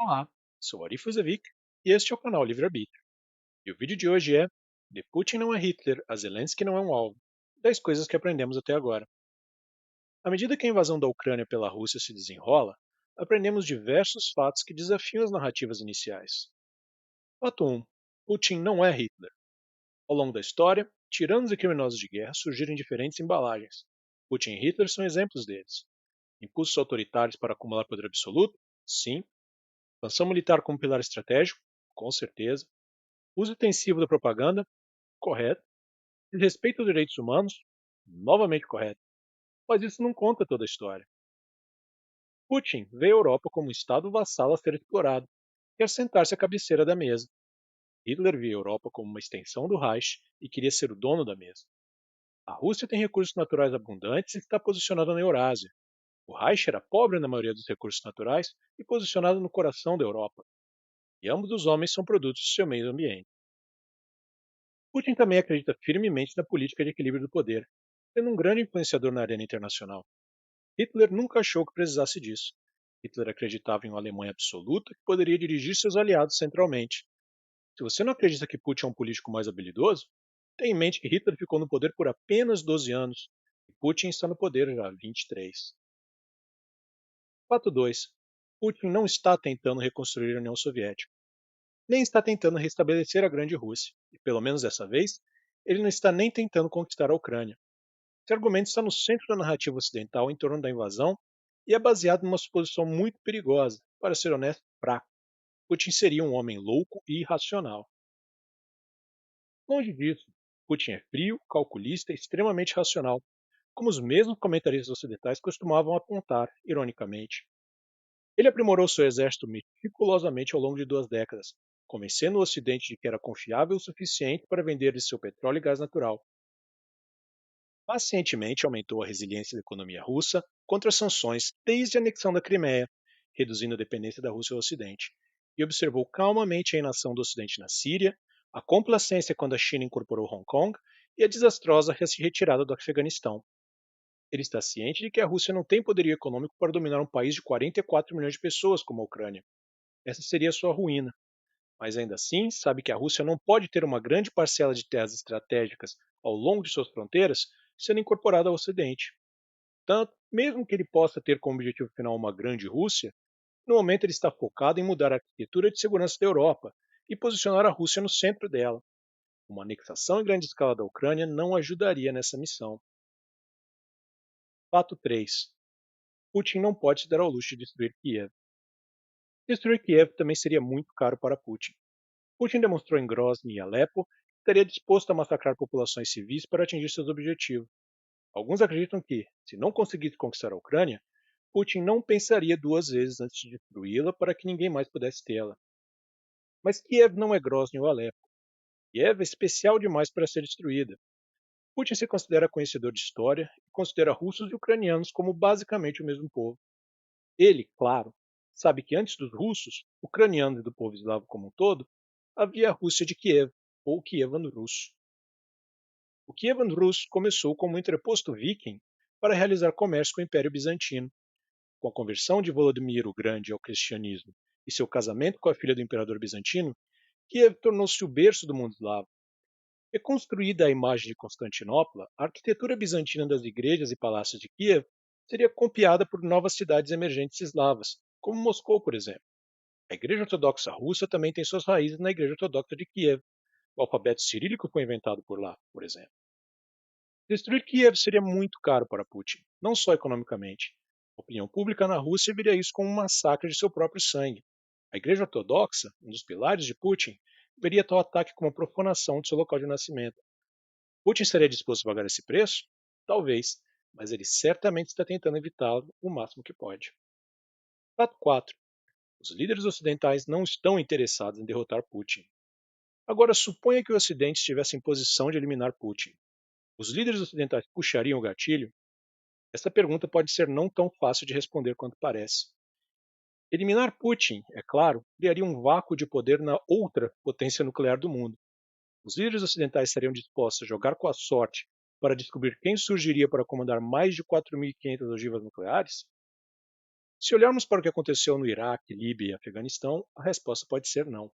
Olá, sou Arif Uzevik e este é o canal Livre Arbítrio. E o vídeo de hoje é De Putin não é Hitler, a Zelensky não é um alvo. 10 coisas que aprendemos até agora. À medida que a invasão da Ucrânia pela Rússia se desenrola, aprendemos diversos fatos que desafiam as narrativas iniciais. Fato 1. Putin não é Hitler. Ao longo da história, tiranos e criminosos de guerra surgiram em diferentes embalagens. Putin e Hitler são exemplos deles. Impulsos autoritários para acumular poder absoluto? Sim. Expansão militar como pilar estratégico? Com certeza. Uso intensivo da propaganda? Correto. Desrespeito aos direitos humanos? Novamente correto. Mas isso não conta toda a história. Putin vê a Europa como um estado vassalo a ser explorado. Quer sentar-se à cabeceira da mesa. Hitler via a Europa como uma extensão do Reich e queria ser o dono da mesa. A Rússia tem recursos naturais abundantes e está posicionada na Eurásia. O Reich era pobre na maioria dos recursos naturais e posicionado no coração da Europa. E ambos os homens são produtos do seu meio ambiente. Putin também acredita firmemente na política de equilíbrio do poder, sendo um grande influenciador na arena internacional. Hitler nunca achou que precisasse disso. Hitler acreditava em uma Alemanha absoluta que poderia dirigir seus aliados centralmente. Se você não acredita que Putin é um político mais habilidoso, tenha em mente que Hitler ficou no poder por apenas 12 anos e Putin está no poder já há 23. Fato 2. Putin não está tentando reconstruir a União Soviética, nem está tentando restabelecer a Grande Rússia, e pelo menos dessa vez, ele não está nem tentando conquistar a Ucrânia. Esse argumento está no centro da narrativa ocidental em torno da invasão e é baseado numa suposição muito perigosa, para ser honesto, fraca. Putin seria um homem louco e irracional. Longe disso, Putin é frio, calculista e extremamente racional, como os mesmos comentaristas ocidentais costumavam apontar, ironicamente. Ele aprimorou seu exército meticulosamente ao longo de 2 décadas, convencendo o Ocidente de que era confiável o suficiente para vender-lhe seu petróleo e gás natural. Pacientemente aumentou a resiliência da economia russa contra as sanções desde a anexação da Crimeia, reduzindo a dependência da Rússia ao Ocidente, e observou calmamente a inação do Ocidente na Síria, a complacência quando a China incorporou Hong Kong e a desastrosa retirada do Afeganistão. Ele está ciente de que a Rússia não tem poderio econômico para dominar um país de 44 milhões de pessoas como a Ucrânia. Essa seria a sua ruína. Mas ainda assim, sabe que a Rússia não pode ter uma grande parcela de terras estratégicas ao longo de suas fronteiras sendo incorporada ao Ocidente. Tanto, mesmo que ele possa ter como objetivo final uma grande Rússia, no momento ele está focado em mudar a arquitetura de segurança da Europa e posicionar a Rússia no centro dela. Uma anexação em grande escala da Ucrânia não ajudaria nessa missão. Fato 3. Putin não pode se dar ao luxo de destruir Kiev. Destruir Kiev também seria muito caro para Putin. Putin demonstrou em Grozny e Alepo que estaria disposto a massacrar populações civis para atingir seus objetivos. Alguns acreditam que, se não conseguisse conquistar a Ucrânia, Putin não pensaria 2 vezes antes de destruí-la para que ninguém mais pudesse tê-la. Mas Kiev não é Grozny ou Alepo. Kiev é especial demais para ser destruída. Putin se considera conhecedor de história e considera russos e ucranianos como basicamente o mesmo povo. Ele, claro, sabe que antes dos russos, ucranianos e do povo eslavo como um todo, havia a Rússia de Kiev, ou Kievan Rus. O Kievan Rus começou como um entreposto viking para realizar comércio com o Império Bizantino. Com a conversão de Volodymyr o Grande ao cristianismo e seu casamento com a filha do imperador bizantino, Kiev tornou-se o berço do mundo eslavo. Reconstruída à imagem de Constantinopla, a arquitetura bizantina das igrejas e palácios de Kiev seria copiada por novas cidades emergentes eslavas, como Moscou, por exemplo. A Igreja Ortodoxa Russa também tem suas raízes na Igreja Ortodoxa de Kiev. O alfabeto cirílico foi inventado por lá, por exemplo. Destruir Kiev seria muito caro para Putin, não só economicamente. A opinião pública na Rússia veria isso como um massacre de seu próprio sangue. A Igreja Ortodoxa, um dos pilares de Putin, veria tal ataque como uma profanação de seu local de nascimento. Putin estaria disposto a pagar esse preço? Talvez, mas ele certamente está tentando evitá-lo o máximo que pode. Fato 4. Os líderes ocidentais não estão interessados em derrotar Putin. Agora, suponha que o Ocidente estivesse em posição de eliminar Putin. Os líderes ocidentais puxariam o gatilho? Essa pergunta pode ser não tão fácil de responder quanto parece. Eliminar Putin, é claro, criaria um vácuo de poder na outra potência nuclear do mundo. Os líderes ocidentais estariam dispostos a jogar com a sorte para descobrir quem surgiria para comandar mais de 4.500 ogivas nucleares? Se olharmos para o que aconteceu no Iraque, Líbia e Afeganistão, a resposta pode ser não.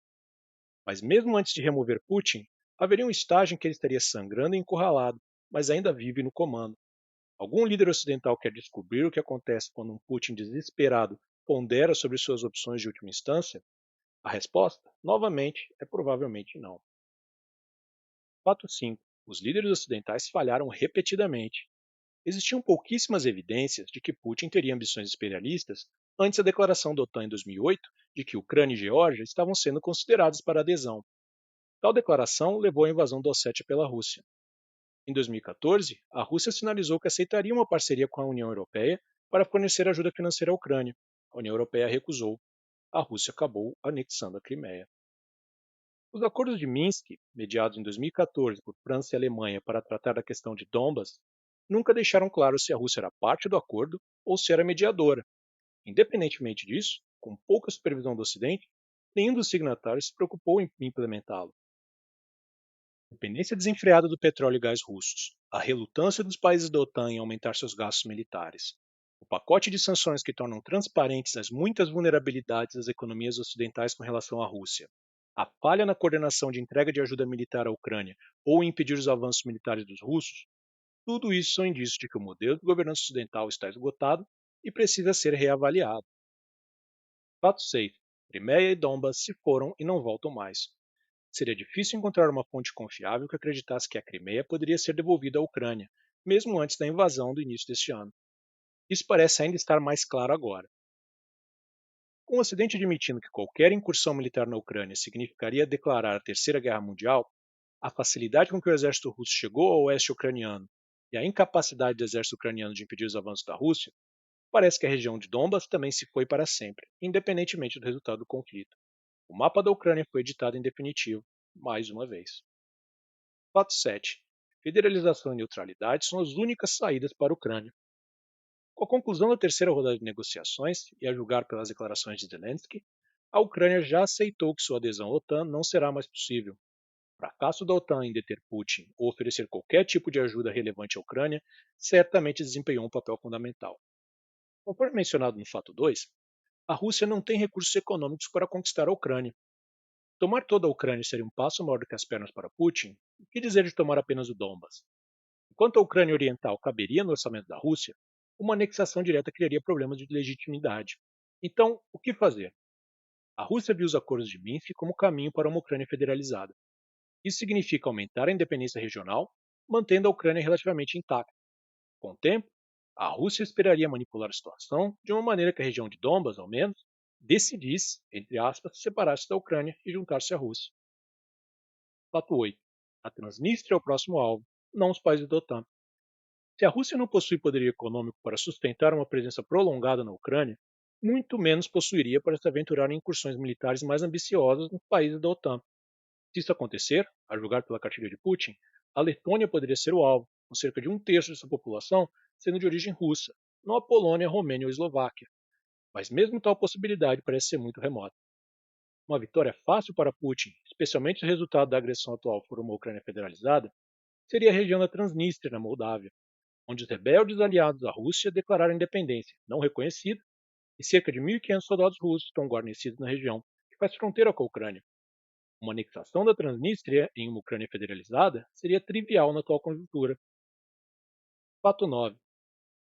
Mas mesmo antes de remover Putin, haveria um estágio em que ele estaria sangrando e encurralado, mas ainda vive no comando. Algum líder ocidental quer descobrir o que acontece quando um Putin desesperado pondera sobre suas opções de última instância? A resposta, novamente, é provavelmente não. Fato 5. Os líderes ocidentais falharam repetidamente. Existiam pouquíssimas evidências de que Putin teria ambições imperialistas antes da declaração da OTAN em 2008 de que Ucrânia e Geórgia estavam sendo consideradas para adesão. Tal declaração levou à invasão da Ossétia pela Rússia. Em 2014, a Rússia sinalizou que aceitaria uma parceria com a União Europeia para fornecer ajuda financeira à Ucrânia. A União Europeia recusou. A Rússia acabou anexando a Crimeia. Os acordos de Minsk, mediados em 2014 por França e Alemanha para tratar da questão de Donbas, nunca deixaram claro se a Rússia era parte do acordo ou se era mediadora. Independentemente disso, com pouca supervisão do Ocidente, nenhum dos signatários se preocupou em implementá-lo. A dependência desenfreada do petróleo e gás russos, a relutância dos países da OTAN em aumentar seus gastos militares, o pacote de sanções que tornam transparentes as muitas vulnerabilidades das economias ocidentais com relação à Rússia, a falha na coordenação de entrega de ajuda militar à Ucrânia ou em impedir os avanços militares dos russos, tudo isso são indícios de que o modelo de governança ocidental está esgotado e precisa ser reavaliado. Fato 6. Crimeia e Donbas se foram e não voltam mais. Seria difícil encontrar uma fonte confiável que acreditasse que a Crimeia poderia ser devolvida à Ucrânia, mesmo antes da invasão do início deste ano. Isso parece ainda estar mais claro agora. Com o Ocidente admitindo que qualquer incursão militar na Ucrânia significaria declarar a Terceira Guerra Mundial, a facilidade com que o exército russo chegou ao oeste ucraniano e a incapacidade do exército ucraniano de impedir os avanços da Rússia, parece que a região de Donbas também se foi para sempre, independentemente do resultado do conflito. O mapa da Ucrânia foi editado em definitivo, mais uma vez. Fato 7. Federalização e neutralidade são as únicas saídas para a Ucrânia. Com a conclusão da terceira rodada de negociações, e a julgar pelas declarações de Zelensky, a Ucrânia já aceitou que sua adesão à OTAN não será mais possível. O fracasso da OTAN em deter Putin ou oferecer qualquer tipo de ajuda relevante à Ucrânia certamente desempenhou um papel fundamental. Conforme mencionado no fato 2, a Rússia não tem recursos econômicos para conquistar a Ucrânia. Tomar toda a Ucrânia seria um passo maior do que as pernas para Putin, o que dizer de tomar apenas o Donbas? Enquanto a Ucrânia Oriental caberia no orçamento da Rússia, uma anexação direta criaria problemas de legitimidade. Então, o que fazer? A Rússia viu os acordos de Minsk como caminho para uma Ucrânia federalizada. Isso significa aumentar a independência regional, mantendo a Ucrânia relativamente intacta. Com o tempo, a Rússia esperaria manipular a situação de uma maneira que a região de Donbas, ao menos, decidisse, entre aspas, separar-se da Ucrânia e juntar-se à Rússia. Fato 8. A Transnistria é o próximo alvo, não os países da OTAN. Se a Rússia não possui poder econômico para sustentar uma presença prolongada na Ucrânia, muito menos possuiria para se aventurar em incursões militares mais ambiciosas nos países da OTAN. Se isso acontecer, a julgar pela cartilha de Putin, a Letônia poderia ser o alvo, com cerca de um terço de sua população sendo de origem russa, não a Polônia, a Romênia ou a Eslováquia. Mas mesmo tal possibilidade parece ser muito remota. Uma vitória fácil para Putin, especialmente se o resultado da agressão atual for uma Ucrânia federalizada, seria a região da Transnistria, na Moldávia, onde os rebeldes aliados à Rússia declararam independência, não reconhecida, e cerca de 1.500 soldados russos estão guarnecidos na região, que faz fronteira com a Ucrânia. Uma anexação da Transnistria em uma Ucrânia federalizada seria trivial na atual conjuntura. Fato 9.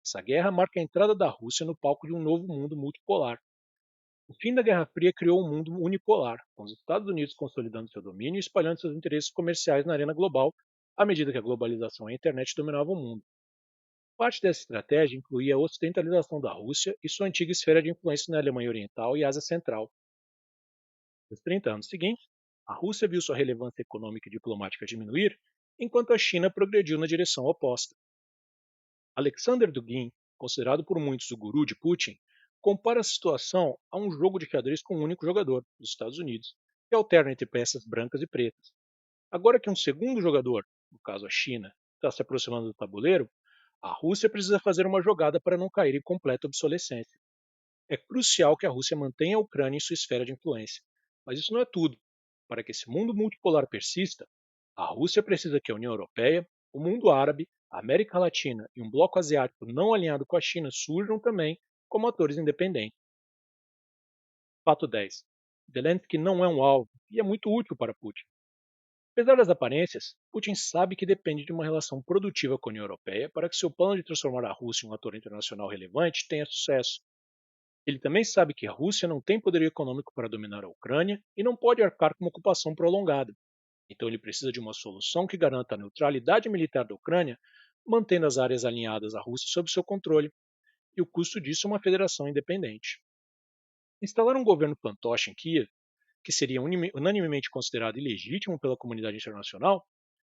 Essa guerra marca a entrada da Rússia no palco de um novo mundo multipolar. O fim da Guerra Fria criou um mundo unipolar, com os Estados Unidos consolidando seu domínio e espalhando seus interesses comerciais na arena global, à medida que a globalização e a internet dominavam o mundo. Parte dessa estratégia incluía a ocidentalização da Rússia e sua antiga esfera de influência na Alemanha Oriental e Ásia Central. Nos 30 anos seguintes, a Rússia viu sua relevância econômica e diplomática diminuir, enquanto a China progrediu na direção oposta. Alexander Dugin, considerado por muitos o guru de Putin, compara a situação a um jogo de xadrez com um único jogador, os Estados Unidos, que alterna entre peças brancas e pretas. Agora que um segundo jogador, no caso a China, está se aproximando do tabuleiro, a Rússia precisa fazer uma jogada para não cair em completa obsolescência. É crucial que a Rússia mantenha a Ucrânia em sua esfera de influência. Mas isso não é tudo. Para que esse mundo multipolar persista, a Rússia precisa que a União Europeia, o mundo árabe, a América Latina e um bloco asiático não alinhado com a China surjam também como atores independentes. Fato 10. Zelensky não é um alvo e é muito útil para Putin. Apesar das aparências, Putin sabe que depende de uma relação produtiva com a União Europeia para que seu plano de transformar a Rússia em um ator internacional relevante tenha sucesso. Ele também sabe que a Rússia não tem poder econômico para dominar a Ucrânia e não pode arcar com uma ocupação prolongada. Então ele precisa de uma solução que garanta a neutralidade militar da Ucrânia, mantendo as áreas alinhadas à Rússia sob seu controle, e o custo disso é uma federação independente. Instalar um governo fantoche em Kiev, que seria unanimemente considerado ilegítimo pela comunidade internacional,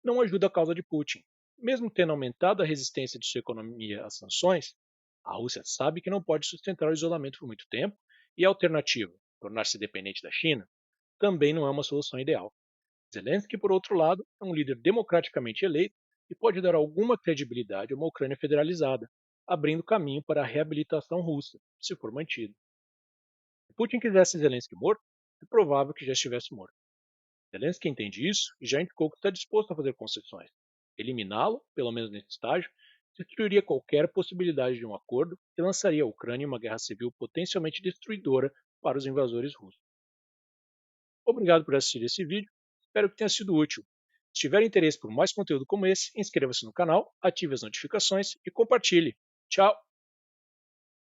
não ajuda a causa de Putin. Mesmo tendo aumentado a resistência de sua economia às sanções, a Rússia sabe que não pode sustentar o isolamento por muito tempo e a alternativa, tornar-se dependente da China, também não é uma solução ideal. Zelensky, por outro lado, é um líder democraticamente eleito e pode dar alguma credibilidade a uma Ucrânia federalizada, abrindo caminho para a reabilitação russa, se for mantido. Se Putin quisesse Zelensky morto, é provável que já estivesse morto. Zelensky entende isso e já indicou que está disposto a fazer concessões. Eliminá-lo, pelo menos nesse estágio, destruiria qualquer possibilidade de um acordo e lançaria a Ucrânia em uma guerra civil potencialmente destruidora para os invasores russos. Obrigado por assistir esse vídeo, espero que tenha sido útil. Se tiver interesse por mais conteúdo como esse, inscreva-se no canal, ative as notificações e compartilhe. Tchau!